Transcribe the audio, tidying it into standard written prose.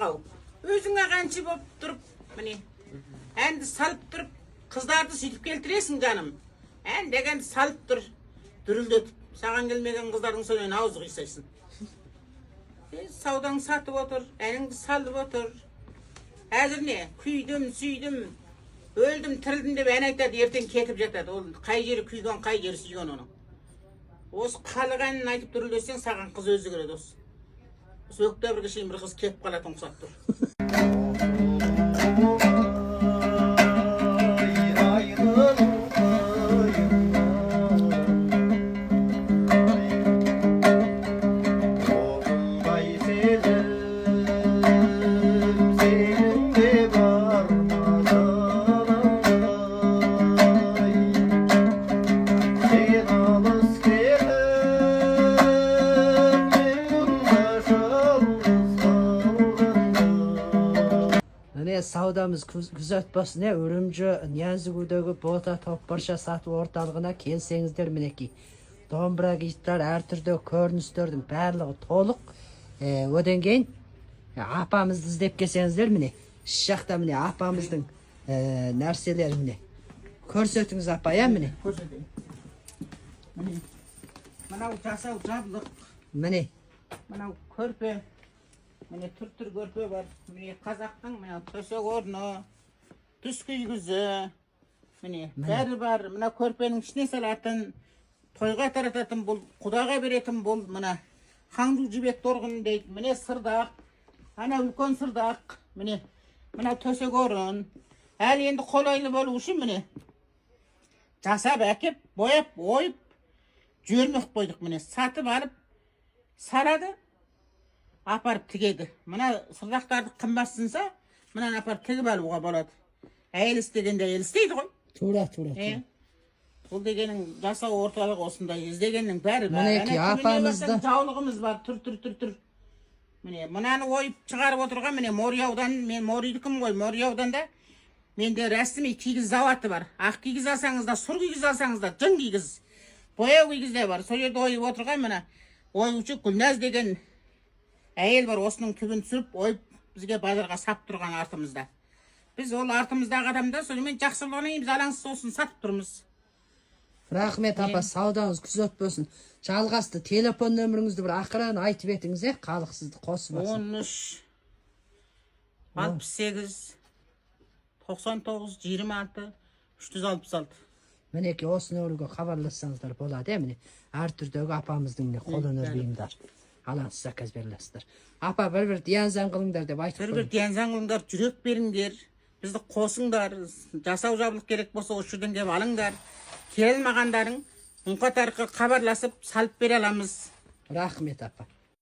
қау. Өзіңе қаншы болып тұрып, міне. Әнді салып тұрып, қыздарды сөйтіп келтіресің жаным. Әндегенді салып тұр, дүрілдетіп. Саған келмеген қыздардың сөйлен ауыз қисайсың. Саудаң сатып отыр, әніңді салып отыр. Әзір не? Күйдім, сүйдім, өлдім, тірілдім деп ән айтады, ертең кетіп жатады. Ол қай жері күйген, қай жері сүйген оның. Осы халық әнін айтып дүрілдесең, саған қыз өзі кіреді осы. Осы октябрьге шейін бір қыз кетіп қалатын ұқсап тұр. Саудамыз күзет болсын, үрімжі Ниязыгудегі бота топпарша сату орталығына келсеңіздер мінеки. Домбыра гитар әр түрді көріністердің барлығы толық. Одан кейін апамызды іздеп келсеңіздер міне. Жақта міне апамыздың нәрселері міне. Көрсетіңіз апа, міне. Көрсетейін. Міне. Мынау жасау жабдық. Міне. Мынау көрпе. Міне түр көрпе бар. Міне қазақтың мына төсек орны, түс күйгізі. Міне бәрі бар. Мына көрпенің ішіне салатын, тойға тарататын бұл, құдаға беретін бұл. Мына ханду жібек торғын дейді. Міне сырдақ. Ана үлкен сырдақ. Міне мына төсек орын. Әлі енді қолайлы болу үшін міне жасап әкеп, бояп, ойып, жөрмек қойдық. Міне сатып алып, сарады. Апарып тігеді. Мына сырдақтарды қымбатсынса, мынаны апарып тігіп алуға болады. Әйел істегенде әйел істейді ғой. Тура. Бұл дегенің жасау орталығы осындай. Іздегеннің бәрі бар. Мінеки апамызды жаулығымыз бар. Түр. Міне мынаны ойып шығарып отырған міне Морияудан, мен Моридікім ғой. Морияуданда менде рәсіми кигіз заваты бар. Ақ кигіз алсаңыз да, сұр кигіз алсаңыз да, жын кигіз, бояу кигіз де бар. Сол жерде ойып отырған мына оюшы Гүлназ деген әйел бар, осының түбін түсіріп, ойып, бізге базарға сап тұрған артымызда. Біз ол артымыздағы адамда сонымен жақсылығына еміз алаңсыз сосын сатып тұрмыз. Рахмет апа, саудаңыз күзет болсын. Жалғасты телефон нөміріңізді бір ақырын айтып етіңіз, халық сізді қосып алсын. 13 68 99 26 366. Мінеки осы нөмірге хабарлассаңыздар болады, міне. Әр түрдегі апамыздың қолын өрбейімдар. Алаңсыз заказ берілесіздер. Апа, бір диянзан қылыңдар деп айтып қойын. Бір диянзан қылыңдар, жүрек беріңдер. Бізді қосыңдар. Жасау жабылық керек болса, осы жерден кеп алыңдар. Келмағандарың мұнқа тарқы хабарласып салып бере аламыз. Рахмет апа.